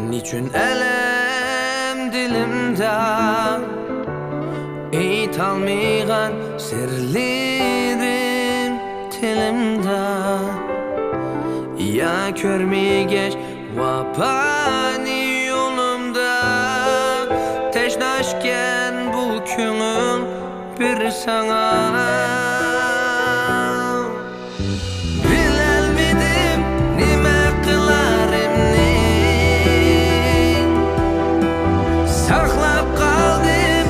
Niçin elem dilimde Eytalmaygan sirlerim tilimde Ya körmeygeç vapani yolumda Teşnaşken bu köngül bir sana Bilelmedim nime kılarımni Saklap kaldım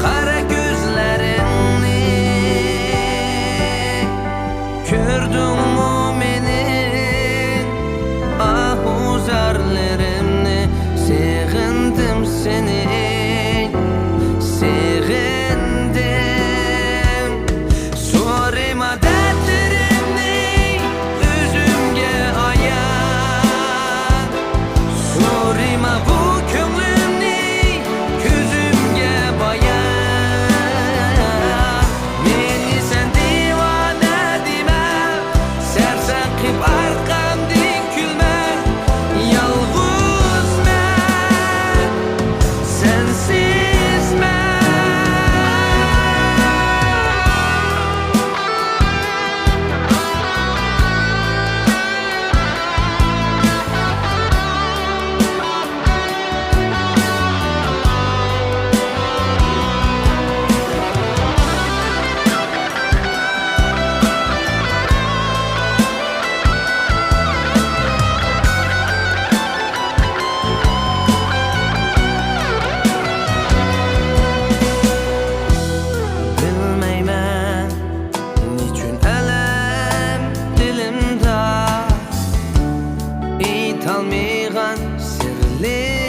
kara gözlerini Gördün mü menin ahuzarlarımni Seğindim seni Sorma dertlerimni üzümge ayan Sorma bu könglimni gözümge bayan Meni sen divane deme Sersakip arkamdan külme Yalğız men sensiz men Bilmeymen niçin elem dilimde Eytalmaygan sirlerim